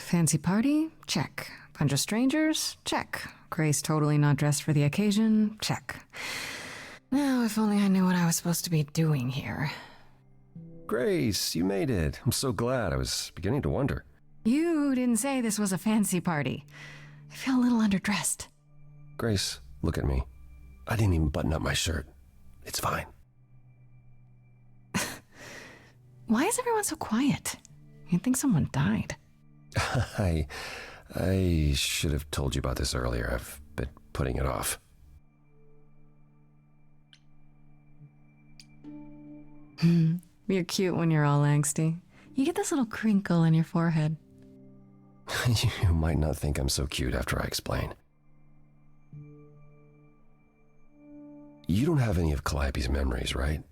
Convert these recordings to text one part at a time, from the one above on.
Fancy party? Check. Bunch of strangers? Check. Grace totally not dressed for the occasion? Check. Now, if only I knew what I was supposed to be doing here. Grace, you made it. I'm so glad. I was beginning to wonder. You didn't say this was a fancy party. I feel a little underdressed. Grace, look at me. I didn't even button up my shirt. It's fine. Why is everyone so quiet? You'd think someone died. I should have told you about this earlier. I've been putting it off. You're cute when you're all angsty. You get this little crinkle in your forehead. You might not think I'm so cute after I explain. You don't have any of Calliope's memories, right?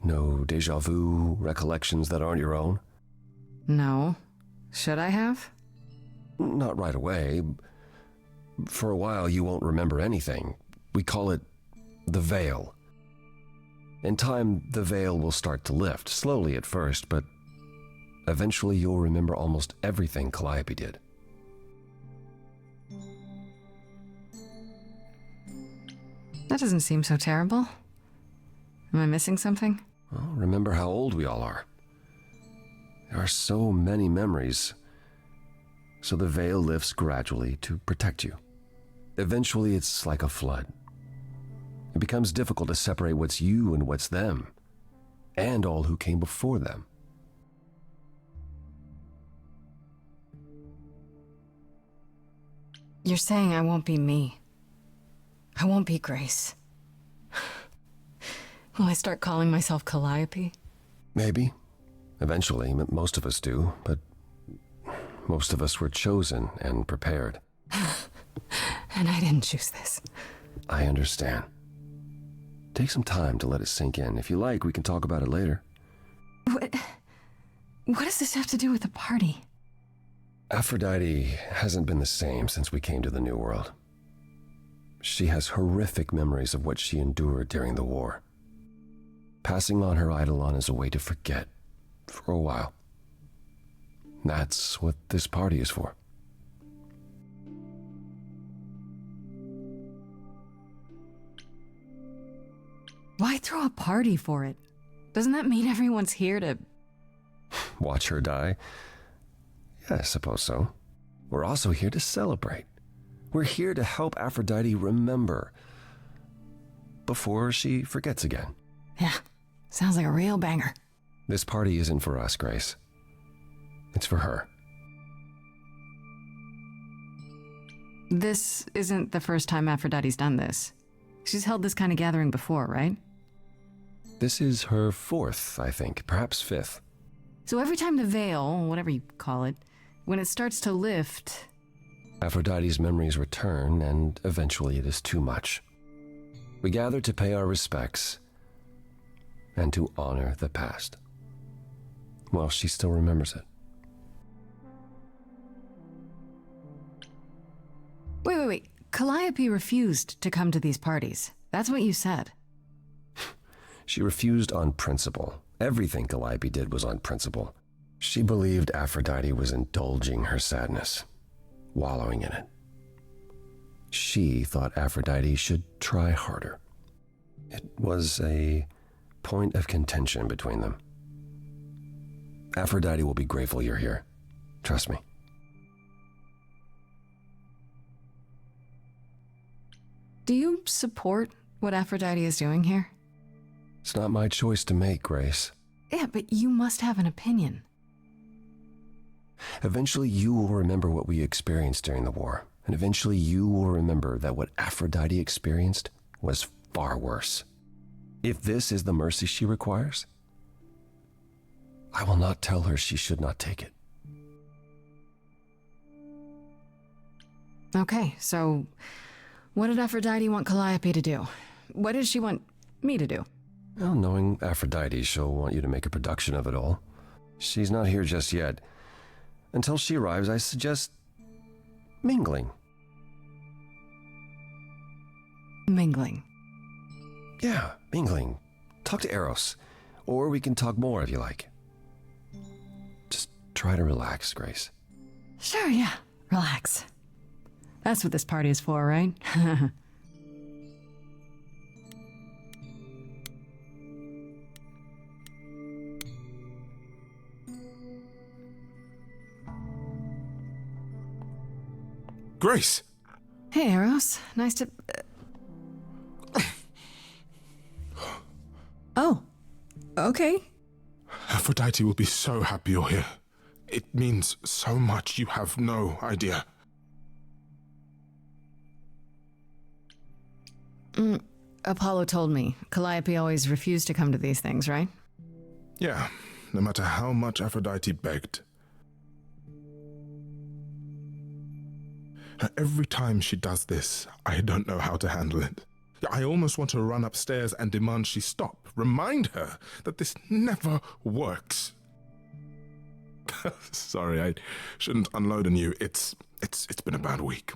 No déjà vu recollections that aren't your own? No. Should I have? Not right away. For a while, you won't remember anything. We call it the veil. In time, the veil will start to lift, slowly at first, but eventually you'll remember almost everything Calliope did. That doesn't seem so terrible. Am I missing something? Well, remember how old we all are. There are so many memories, so the veil lifts gradually to protect you. Eventually, it's like a flood. It becomes difficult to separate what's you and what's them, and all who came before them. You're saying I won't be me. I won't be Grace. Will I start calling myself Calliope? Maybe. Eventually, most of us do, but most of us were chosen and prepared. And I didn't choose this. I understand. Take some time to let it sink in. If you like, we can talk about it later. What does this have to do with the party? Aphrodite hasn't been the same since we came to the New World. She has horrific memories of what she endured during the war. Passing on her eidolon is a way to forget, for a while. That's what this party is for. Why throw a party for it? Doesn't that mean everyone's here to... Watch her die? Yeah, I suppose so. We're also here to celebrate. We're here to help Aphrodite remember before she forgets again. Yeah, sounds like a real banger. This party isn't for us, Grace. It's for her. This isn't the first time Aphrodite's done this. She's held this kind of gathering before, right? This is her fourth, I think, perhaps fifth. So every time the veil, whatever you call it, when it starts to lift... Aphrodite's memories return, and eventually it is too much. We gather to pay our respects and to honor the past. Well, she still remembers it. Wait. Calliope refused to come to these parties. That's what you said. She refused on principle. Everything Calliope did was on principle. She believed Aphrodite was indulging her sadness, wallowing in it. She thought Aphrodite should try harder. It was a point of contention between them. Aphrodite will be grateful you're here. Trust me. Do you support what Aphrodite is doing here? It's not my choice to make, Grace. Yeah, but you must have an opinion. Eventually you will remember what we experienced during the war, and eventually you will remember that what Aphrodite experienced was far worse. If this is the mercy she requires, I will not tell her she should not take it. Okay, so what did Aphrodite want Calliope to do? What does she want me to do? Well, knowing Aphrodite, she'll want you to make a production of it all. She's not here just yet. Until she arrives, I suggest mingling. Mingling? Yeah, mingling. Talk to Eros. Or we can talk more if you like. Just try to relax, Grace. Sure, yeah. Relax. That's what this party is for, right? Grace! Hey, Eros. Nice to... Oh. Okay. Aphrodite will be so happy you're here. It means so much, you have no idea. Apollo told me. Calliope always refused to come to these things, right? Yeah, no matter how much Aphrodite begged. Every time she does this, I don't know how to handle it. I almost want to run upstairs and demand she stop. Remind her that this never works. Sorry, I shouldn't unload on you. It's been a bad week.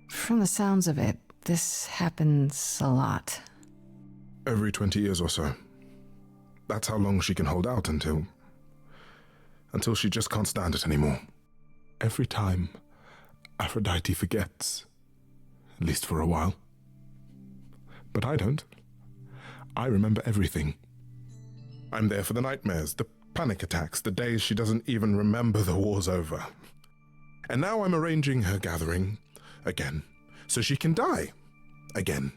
From the sounds of it, this happens a lot. Every 20 years or so. That's how long she can hold out until she just can't stand it anymore. Every time, Aphrodite forgets. At least for a while. But I don't. I remember everything. I'm there for the nightmares, the panic attacks, the days she doesn't even remember the war's over. And now I'm arranging her gathering again, so she can die again.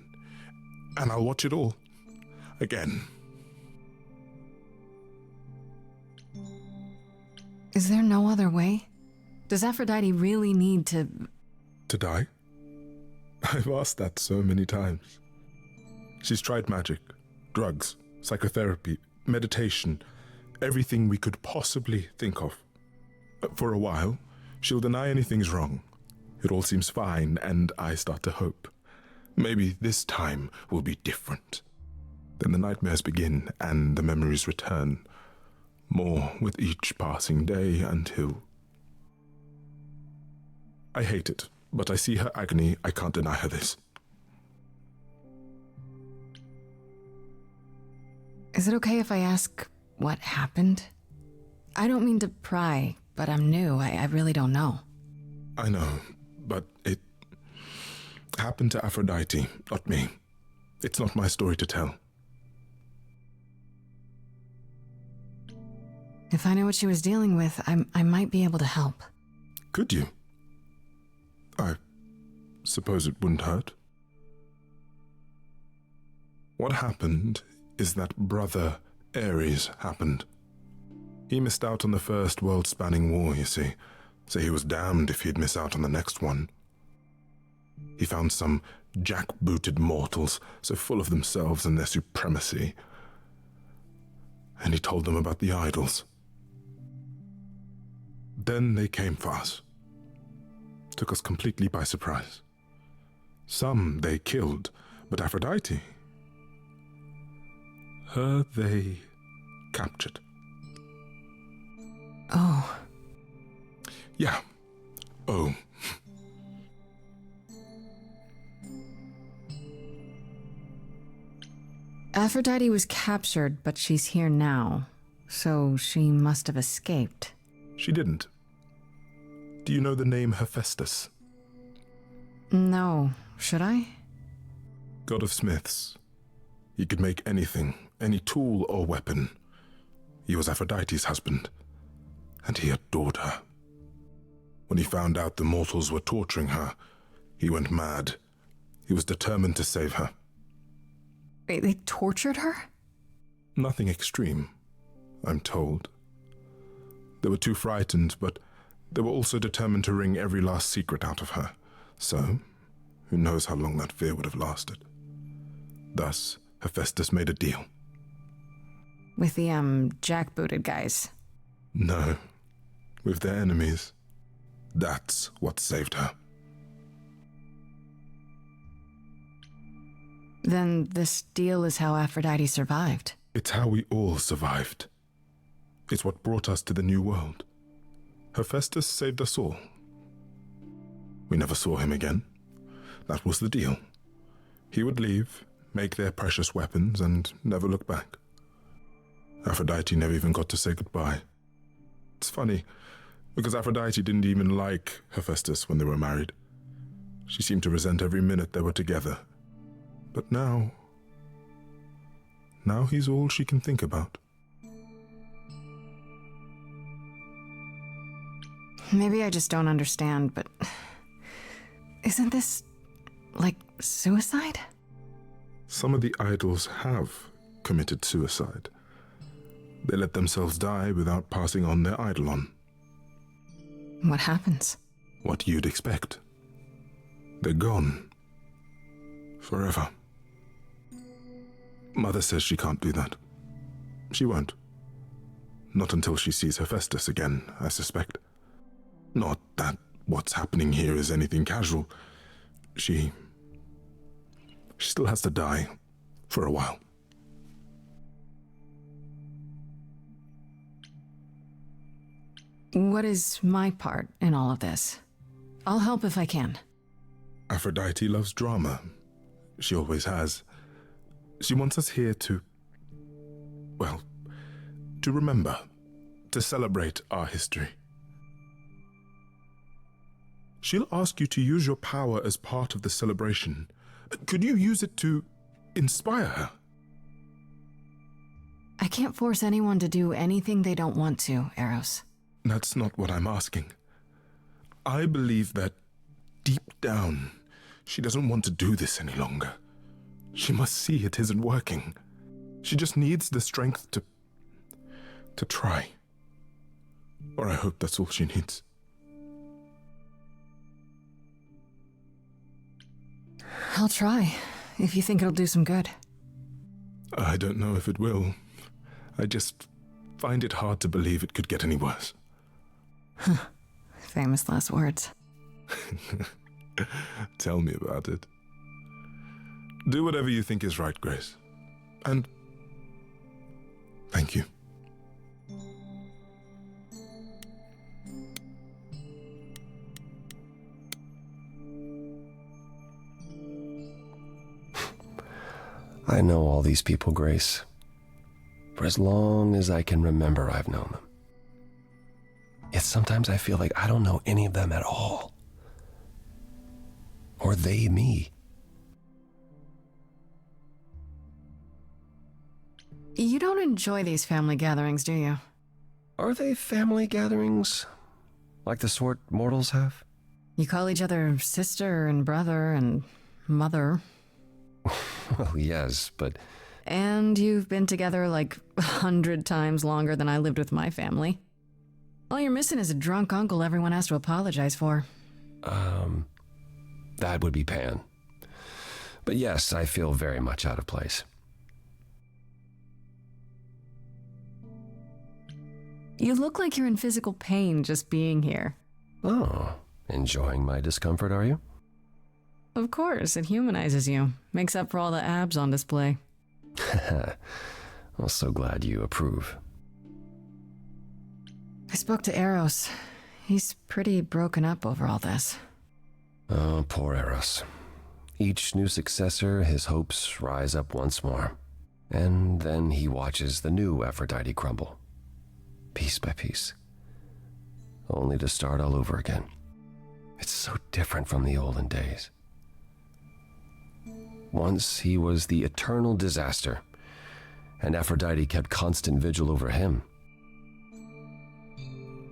And I'll watch it all again. Is there no other way? Does Aphrodite really need to... To die? I've asked that so many times. She's tried magic, drugs, psychotherapy, meditation, everything we could possibly think of. For a while, she'll deny anything's wrong. It all seems fine, and I start to hope. Maybe this time will be different. Then the nightmares begin, and the memories return. More with each passing day until... I hate it, but I see her agony. I can't deny her this. Is it okay if I ask what happened? I don't mean to pry, but I'm new. I really don't know. I know, but it happened to Aphrodite, not me. It's not my story to tell. If I knew what she was dealing with, I might be able to help. Could you? I suppose it wouldn't hurt. What happened is that Brother Ares happened. He missed out on the first world-spanning war, you see, so he was damned if he'd miss out on the next one. He found some jackbooted mortals, so full of themselves and their supremacy, and he told them about the idols. Then they came for us. Took us completely by surprise. Some they killed, but Aphrodite, her they captured. Oh. Yeah. Oh. Aphrodite was captured, but she's here now, so she must have escaped. She didn't. Do you know the name Hephaestus? No. Should I? God of smiths. He could make anything, any tool or weapon. He was Aphrodite's husband, and he adored her. When he found out the mortals were torturing her, he went mad. He was determined to save her. Wait, they tortured her? Nothing extreme, I'm told. They were too frightened, but they were also determined to wring every last secret out of her. So, who knows how long that fear would have lasted. Thus, Hephaestus made a deal. With the, jackbooted guys. No, with their enemies. That's what saved her. Then this deal is how Aphrodite survived. It's how we all survived. It's what brought us to the new world. Hephaestus saved us all. We never saw him again. That was the deal. He would leave, make their precious weapons, and never look back. Aphrodite never even got to say goodbye. It's funny, because Aphrodite didn't even like Hephaestus when they were married. She seemed to resent every minute they were together. But now he's all she can think about. Maybe I just don't understand, but isn't this like suicide? Some of the idols have committed suicide. They let themselves die without passing on their eidolon. What happens? What you'd expect. They're gone. Forever. Mother says she can't do that. She won't. Not until she sees Hephaestus again, I suspect. Not that what's happening here is anything casual. She still has to die for a while. What is my part in all of this? I'll help if I can. Aphrodite loves drama. She always has. She wants us here to remember, to celebrate our history. She'll ask you to use your power as part of the celebration. Could you use it to inspire her? I can't force anyone to do anything they don't want to, Eros. That's not what I'm asking. I believe that deep down, she doesn't want to do this any longer. She must see it isn't working. She just needs the strength to try. Or I hope that's all she needs. I'll try, if you think it'll do some good. I don't know if it will. I just find it hard to believe it could get any worse. Famous last words. Tell me about it. Do whatever you think is right, Grace. And thank you. I know all these people, Grace. For as long as I can remember, I've known them. Yet sometimes I feel like I don't know any of them at all. Or they me. You don't enjoy these family gatherings, do you? Are they family gatherings? Like the sort mortals have? You call each other sister and brother and mother. Well, yes, but... And you've been together like 100 times longer than I lived with my family. All you're missing is a drunk uncle everyone has to apologize for. That would be Pan. But yes, I feel very much out of place. You look like you're in physical pain just being here. Oh, enjoying my discomfort, are you? Of course, it humanizes you. Makes up for all the abs on display. I'm so glad you approve. I spoke to Eros. He's pretty broken up over all this. Oh, poor Eros. Each new successor, his hopes rise up once more. And then he watches the new Aphrodite crumble. Piece by piece. Only to start all over again. It's so different from the olden days. Once he was the eternal disaster, and Aphrodite kept constant vigil over him.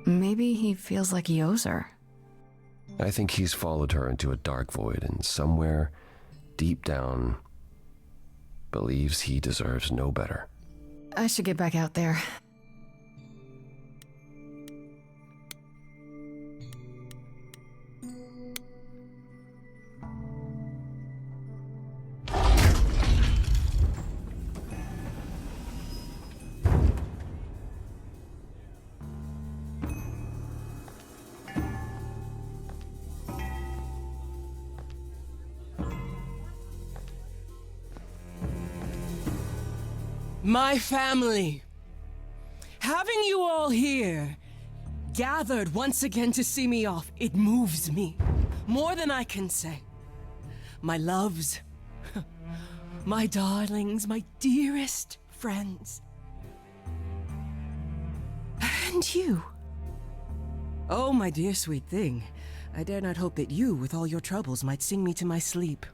Maybe he feels like he owes her. I think he's followed her into a dark void and somewhere, deep down, believes he deserves no better. I should get back out there. My family. Having you all here, gathered once again to see me off, it moves me more than I can say. My loves, my darlings, my dearest friends. And you? Oh, my dear sweet thing. I dare not hope that you, with all your troubles, might sing me to my sleep.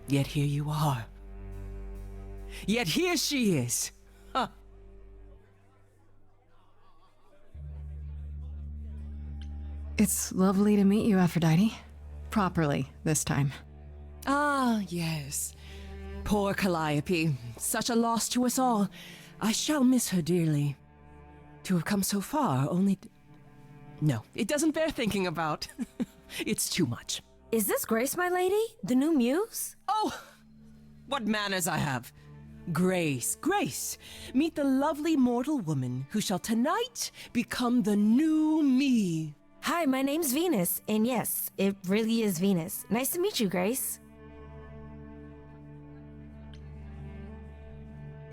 Yet here you are. Yet here she is. Huh. It's lovely to meet you, Aphrodite. Properly, this time. Ah, yes. Poor Calliope. Such a loss to us all. I shall miss her dearly. To have come so far, only... No, it doesn't bear thinking about. It's too much. Is this Grace, my lady? The new muse? Oh, what manners I have. Grace, Grace, meet the lovely mortal woman who shall tonight become the new me. Hi, my name's Venus, and yes, it really is Venus. Nice to meet you, Grace.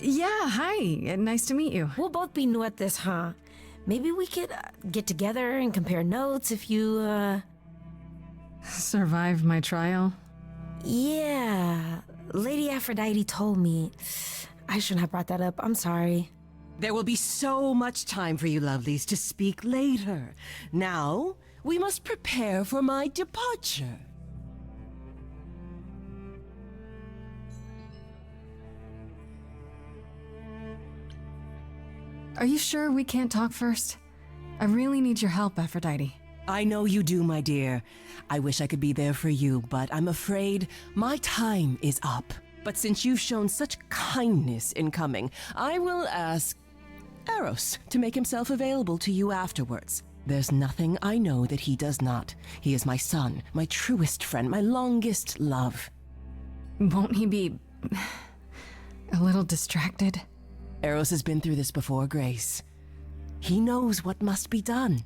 Yeah, hi. Nice to meet you. We'll both be new at this, huh? Maybe we could get together and compare notes if you, Survived my trial? Yeah. Lady Aphrodite told me. I shouldn't have brought that up. I'm sorry. There will be so much time for you lovelies to speak later. Now, we must prepare for my departure. Are you sure we can't talk first? I really need your help, Aphrodite. I know you do, my dear. I wish I could be there for you, but I'm afraid my time is up. But since you've shown such kindness in coming, I will ask Eros to make himself available to you afterwards. There's nothing I know that he does not. He is my son, my truest friend, my longest love. Won't he be... a little distracted? Eros has been through this before, Grace. He knows what must be done.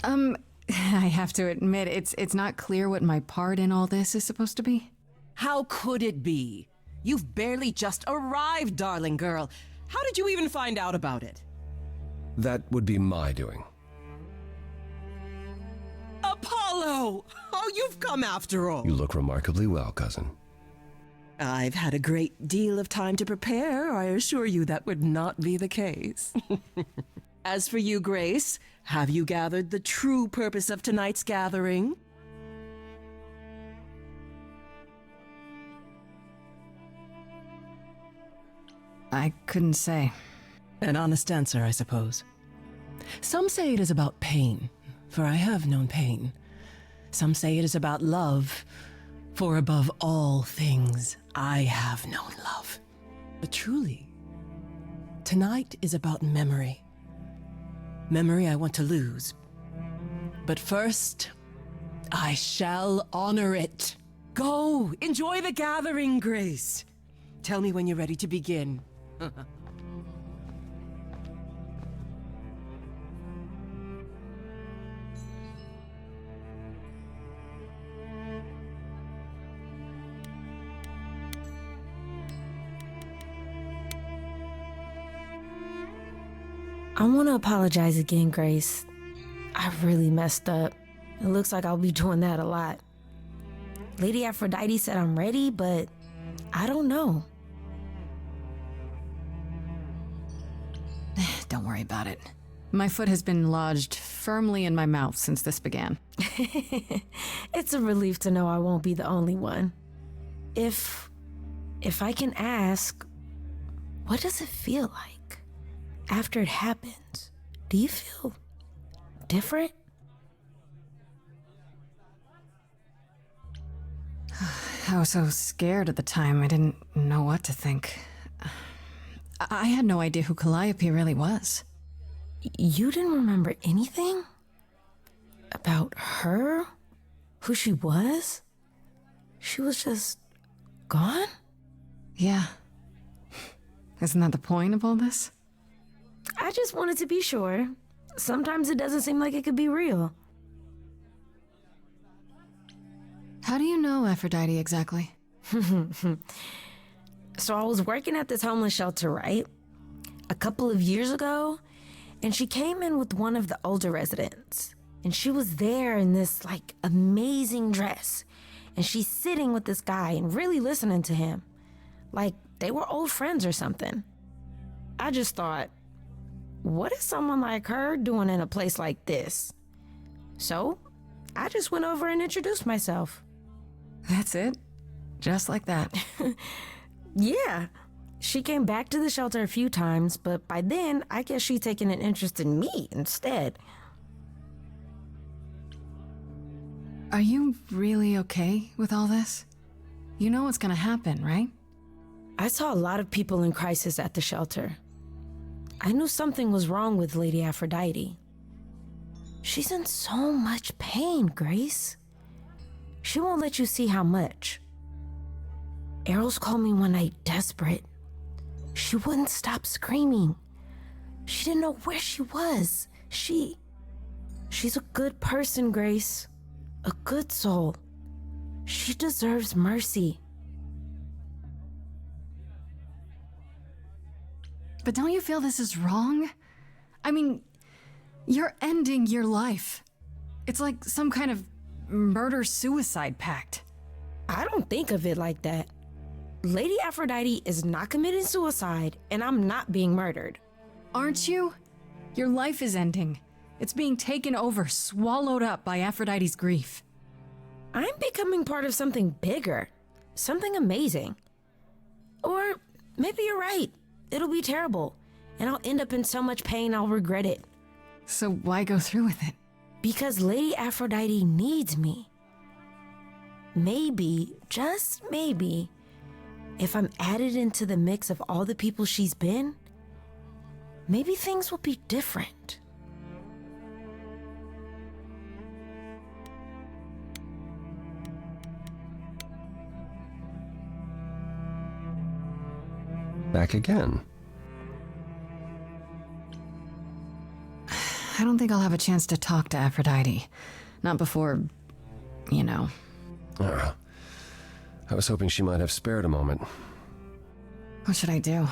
I have to admit, it's not clear what my part in all this is supposed to be. How could it be? You've barely just arrived, darling girl. How did you even find out about it? That would be my doing. Apollo! Oh, you've come after all. You look remarkably well, cousin. I've had a great deal of time to prepare. I assure you that would not be the case. As for you, Grace, have you gathered the true purpose of tonight's gathering? I couldn't say. An honest answer, I suppose. Some say it is about pain, for I have known pain. Some say it is about love, for above all things, I have known love. But truly, tonight is about memory. Memory I want to lose. But first, I shall honor it. Go, enjoy the gathering, Grace. Tell me when you're ready to begin. I want to apologize again, Grace. I really messed up. It looks like I'll be doing that a lot. Lady Aphrodite said I'm ready, but I don't know. Don't worry about it. My foot has been lodged firmly in my mouth since this began. It's a relief to know I won't be the only one. If I can ask, what does it feel like? After it happens, do you feel different? I was so scared at the time, I didn't know what to think. I had no idea who Calliope really was. You didn't remember anything? About her? Who she was? She was just gone? Yeah. Isn't that the point of all this? I just wanted to be sure. Sometimes it doesn't seem like it could be real. How do you know Aphrodite exactly? So I was working at this homeless shelter, right? A couple of years ago, and she came in with one of the older residents. And she was there in this, amazing dress. And she's sitting with this guy and really listening to him. Like they were old friends or something. I just thought, what is someone like her doing in a place like this? So, I just went over and introduced myself. That's it? Just like that. Yeah. She came back to the shelter a few times, but by then, I guess she'd taken an interest in me instead. Are you really okay with all this? You know what's gonna happen, right? I saw a lot of people in crisis at the shelter. I knew something was wrong with Lady Aphrodite. She's in so much pain, Grace. She won't let you see how much. Eros called me one night desperate. She wouldn't stop screaming. She didn't know where she was. She's a good person, Grace. A good soul. She deserves mercy. But don't you feel this is wrong? I mean, you're ending your life. It's like some kind of murder-suicide pact. I don't think of it like that. Lady Aphrodite is not committing suicide, and I'm not being murdered. Aren't you? Your life is ending. It's being taken over, swallowed up by Aphrodite's grief. I'm becoming part of something bigger, something amazing. Or maybe you're right. It'll be terrible, and I'll end up in so much pain I'll regret it. So why go through with it? Because Lady Aphrodite needs me. Maybe, just maybe, if I'm added into the mix of all the people she's been, maybe things will be different. Back again. I don't think I'll have a chance to talk to Aphrodite. Not before, you know. I was hoping she might have spared a moment. What should I do?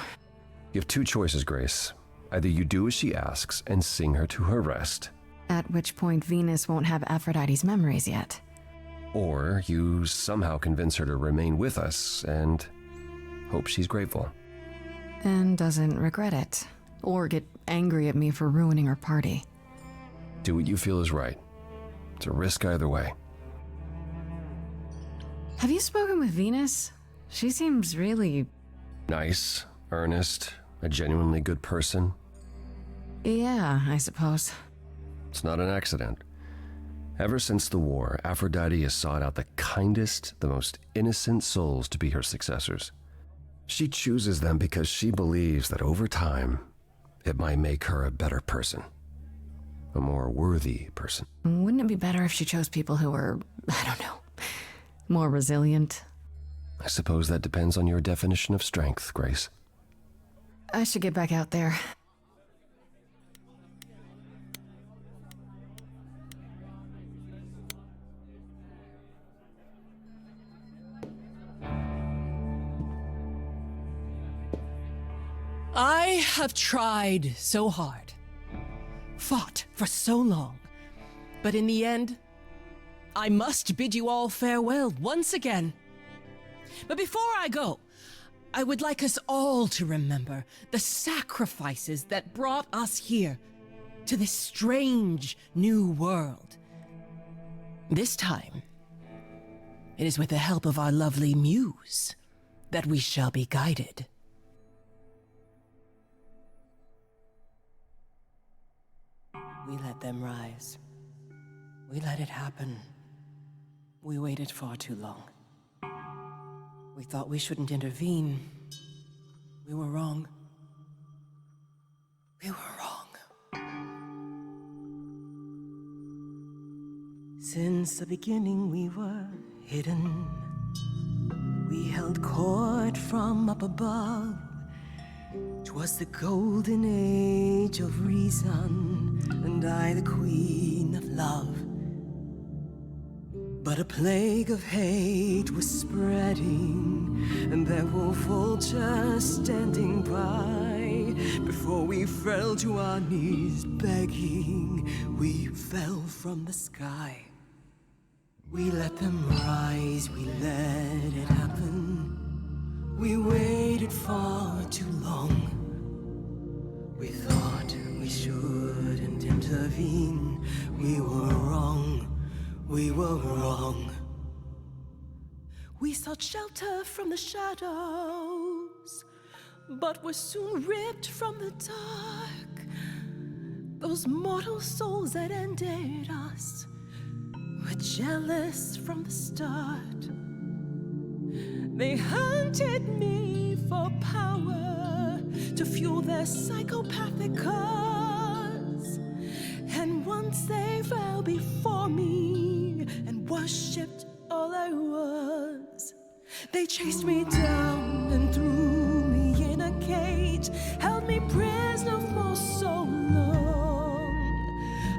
You have two choices, Grace. Either you do as she asks and sing her to her rest, At which point Venus won't have Aphrodite's memories yet. or you somehow convince her to remain with us and hope she's grateful. And doesn't regret it. Or get angry at me for ruining her party. Do what you feel is right. It's a risk either way. Have you spoken with Venus? She seems really... Nice, earnest, a genuinely good person. Yeah, I suppose. It's not an accident. Ever since the war, Aphrodite has sought out the kindest, the most innocent souls to be her successors. She chooses them because she believes that over time, it might make her a better person. A more worthy person. Wouldn't it be better if she chose people who were, I don't know, more resilient? I suppose that depends on your definition of strength, Grace. I should get back out there. I have tried so hard, fought for so long, but in the end, I must bid you all farewell once again. But before I go, I would like us all to remember the sacrifices that brought us here to this strange new world. This time, it is with the help of our lovely muse that we shall be guided. We let them rise. We let it happen. We waited far too long. We thought we shouldn't intervene. We were wrong. We were wrong. Since the beginning we were hidden. We held court from up above. 'Twas the golden age of reason, and I the queen of love. But a plague of hate was spreading, and there were vultures standing by. Before we fell to our knees begging, we fell from the sky. We let them rise, we let it happen. We waited far too long. We thought we shouldn't intervene. We were wrong. We were wrong. We sought shelter from the shadows, but were soon ripped from the dark. Those mortal souls that ended us were jealous from the start. They hunted me for power to fuel their psychopathic cause. And once they fell before me and worshipped all I was, they chased me down and threw me in a cage, held me prisoner for so long.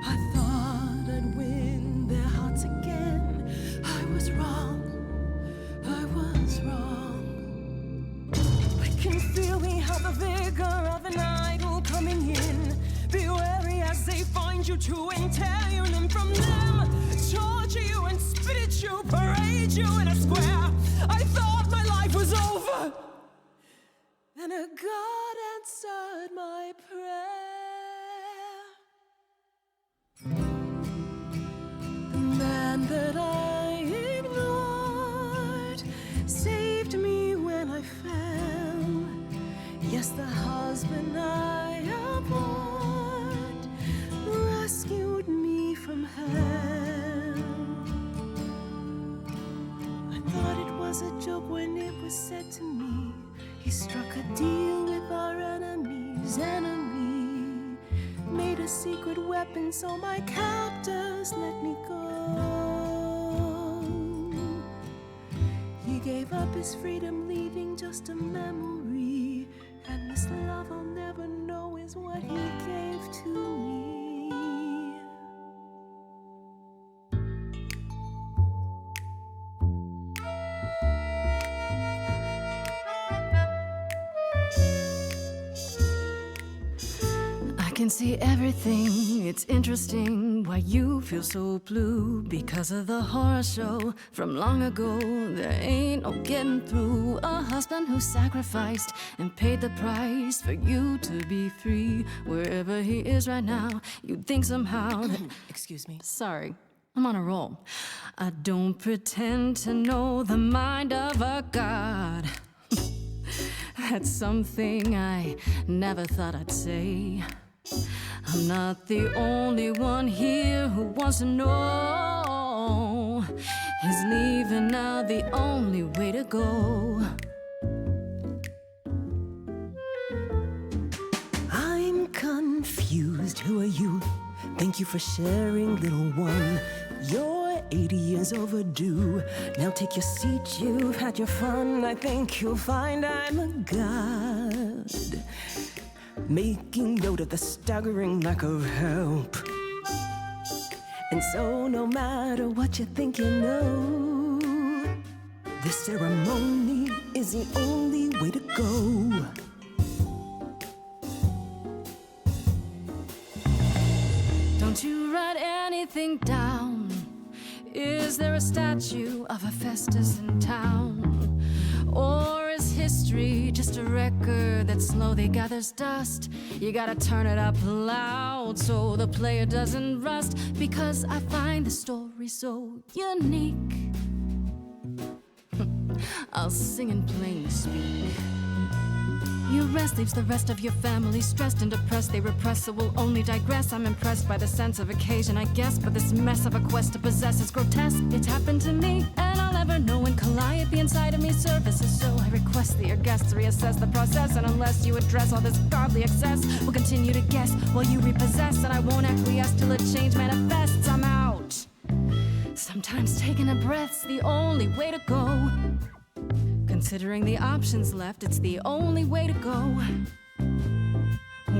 I thought I'd win their hearts again. I was wrong. I was wrong. I can feel we have the vigor of an idol coming in. Be wary as they find you to entail you limb from them, torture you and spit at you, parade you in a square. I thought my life was over. Then a God answered my prayer. The man that I ignored saved me when I fell. Yes, the husband I abhorred rescued me from hell. I thought it was a joke when it was said to me, he struck a deal with our enemy's enemy, made a secret weapon so my captors let me go. He gave up his freedom, leaving just a memory, and this love I'll never know is what he gave to me. I can see everything, it's interesting why you feel so blue. Because of the horror show from long ago, there ain't no getting through. A husband who sacrificed and paid the price for you to be free. Wherever he is right now, you'd think somehow that... Excuse me. Sorry, I'm on a roll. I don't pretend to know the mind of a god. That's something I never thought I'd say. I'm not the only one here who wants to know. Is leaving now the only way to go? I'm confused. Who are you? Thank you for sharing, little one. You're 80 years overdue. Now take your seat, you've had your fun. I think you'll find I'm a god, making note of the staggering lack of help. And so no matter what you think you know, this ceremony is the only way to go. Don't you write anything down. Is there a statue of Hephaestus in town? Or is history just a record that slowly gathers dust? You gotta turn it up loud so the player doesn't rust. Because I find the story so unique, I'll sing in plain speak. You rest leaves the rest of your family stressed and depressed. They repress, so we'll only digress. I'm impressed by the sense of occasion, I guess, but this mess of a quest to possess is grotesque. It's happened to me, and I'll never know when calliope inside of me surfaces. So I request that your guests reassess the process, and unless you address all this godly excess, we'll continue to guess while you repossess, and I won't acquiesce till a change manifests. I'm out. Sometimes taking a breath's the only way to go. Considering the options left, it's the only way to go.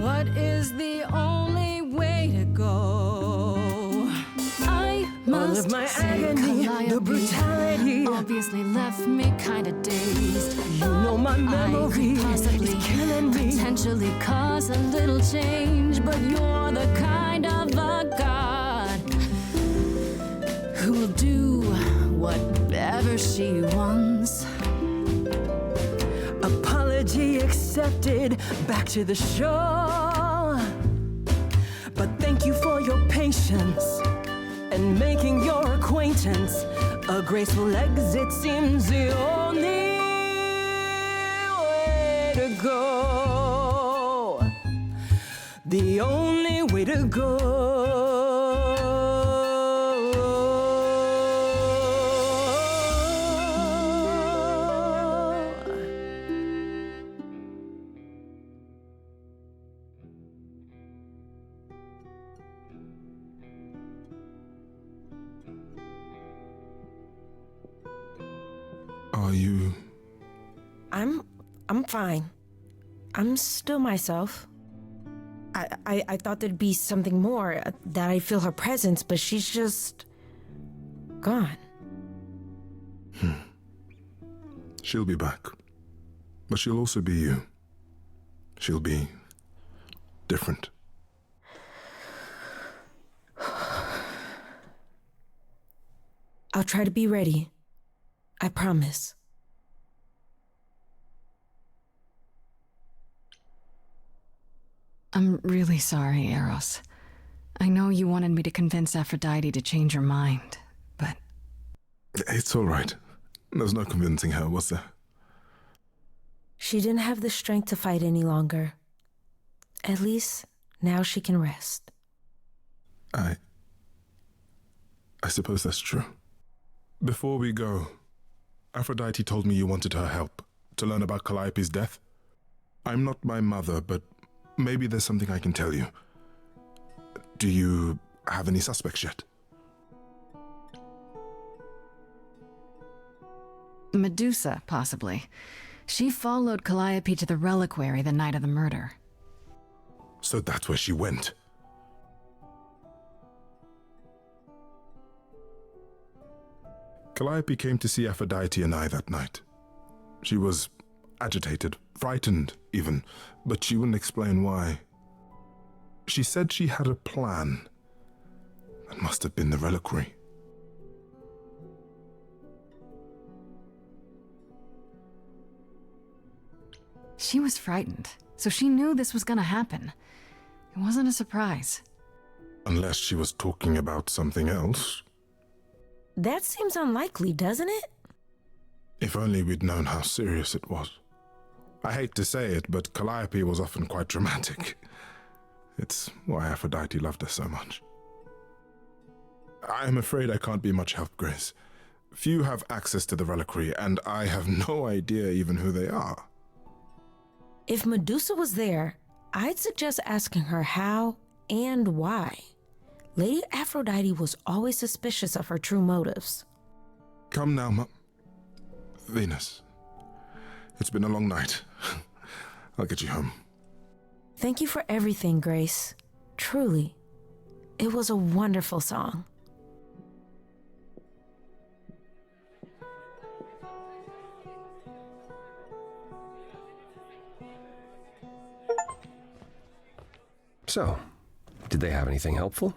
What is the only way to go? I must all of my say agony, Calliope the brutality obviously left me kinda dazed. You know my memory I could possibly is killing me. potentially cause a little change, but you're the kind of a god who will do whatever she wants. Apology accepted, back to the shore. patience and making your acquaintance. A graceful exit seems the only way to go. The only way to go. Are you... I'm fine. I'm still myself. I thought there'd be something more, that I feel her presence, but she's just gone. She'll be back. But she'll also be you. She'll be different. I'll try to be ready. I promise. I'm really sorry, Eros. I know you wanted me to convince Aphrodite to change her mind, but... It's all right. There's no convincing her, was there? She didn't have the strength to fight any longer. At least, now she can rest. I suppose that's true. Before we go, Aphrodite told me you wanted her help to learn about Calliope's death. I'm not my mother, but maybe there's something I can tell you. Do you have any suspects yet? Medusa, possibly. She followed Calliope to the reliquary the night of the murder. So that's where she went. Calliope came to see Aphrodite and I that night. She was agitated, frightened even, but she wouldn't explain why. She said she had a plan. That must have been the reliquary. She was frightened, so she knew this was gonna happen. It wasn't a surprise. Unless she was talking about something else. That seems unlikely, doesn't it? If only we'd known how serious it was. I hate to say it, but Calliope was often quite dramatic. It's why Aphrodite loved her so much. I'm afraid I can't be much help, Grace. Few have access to the reliquary, and I have no idea even who they are. If Medusa was there, I'd suggest asking her how and why. Lady Aphrodite was always suspicious of her true motives. Come now, Venus. It's been a long night. I'll get you home. Thank you for everything, Grace. Truly. It was a wonderful song. So, did they have anything helpful?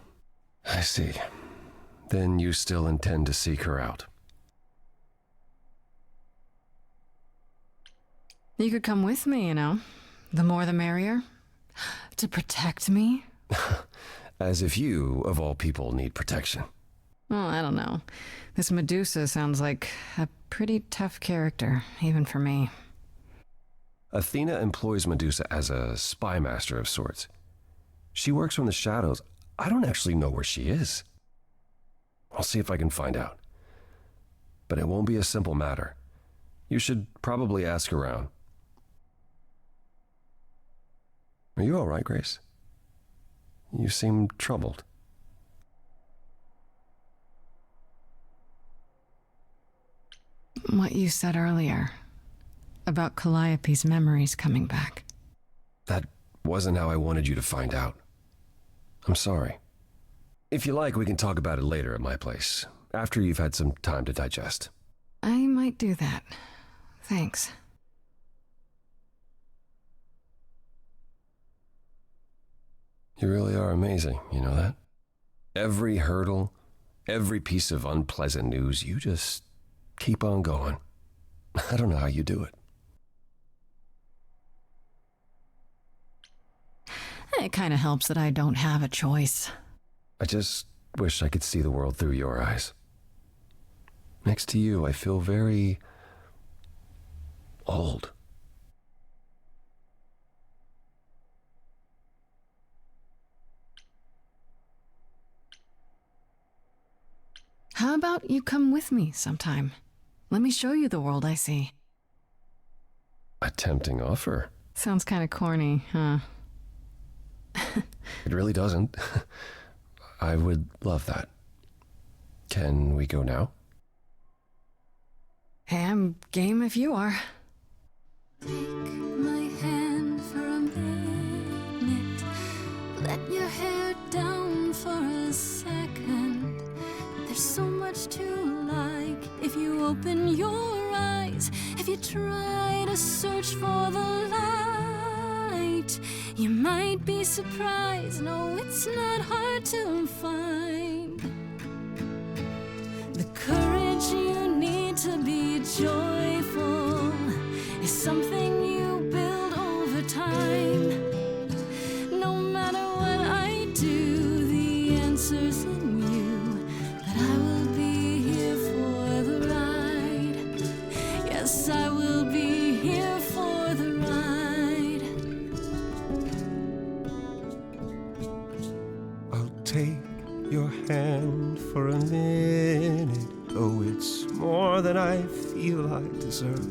I see. Then you still intend to seek her out. You could come with me, you know. The more the merrier. To protect me? As if you, of all people, need protection. Well, I don't know. This Medusa sounds like a pretty tough character, even for me. Athena employs Medusa as a spy master of sorts. She works from the shadows. I don't actually know where she is. I'll see if I can find out. But it won't be a simple matter. You should probably ask around. Are you all right, Grace? You seem troubled. What you said earlier about Calliope's memories coming back. That wasn't how I wanted you to find out. I'm sorry. If you like, we can talk about it later at my place, after you've had some time to digest. I might do that. Thanks. You really are amazing, you know that? Every hurdle, every piece of unpleasant news, you just keep on going. I don't know how you do it. It kind of helps that I don't have a choice. I just wish I could see the world through your eyes. Next to you, I feel very old. How about you come with me sometime? Let me show you the world I see. A tempting offer. Sounds kind of corny, huh? It really doesn't. I would love that. Can we go now? Hey, I'm game if you are. Take my hand for a minute. Let your hair down for a second. There's so much to like if you open your eyes. If you try to search for the light, you might be surprised. No, it's not hard to find. The courage you need to be joyful is something you build over time. No matter what I do, the answer's in you. That I will be here for the ride. Yes, I will be here for the ride. I'll take your hand for a minute. Oh, it's more than I feel I deserve.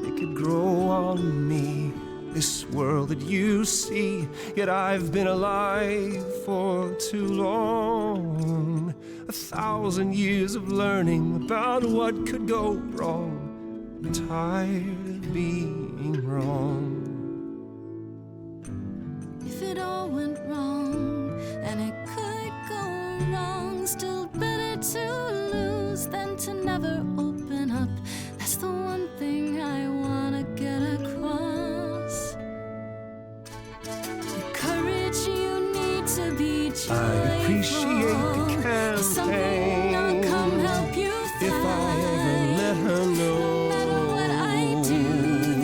It could grow on me, this world that you see. Yet I've been alive for too long. 1,000 years of learning about what could go wrong. I'm tired of being wrong. If it all went wrong, and it could go wrong, still better to lose than to never open up. That's the one thing I wanna get across. The courage you need to be joyful. I appreciate the Is something campaign. I'll come help you find. If I ever let her know, No matter what I do,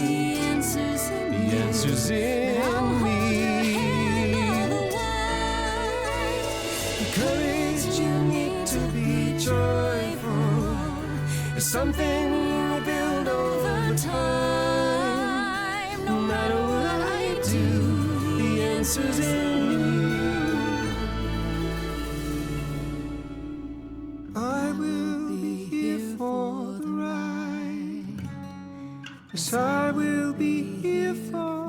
the answer's in you. the answer's in I'll hold me. your hand all the while. The courage you need to be joyful is something you build over time. No matter what I do, The answer's in you. I will be here for the ride. Yes, I will be here for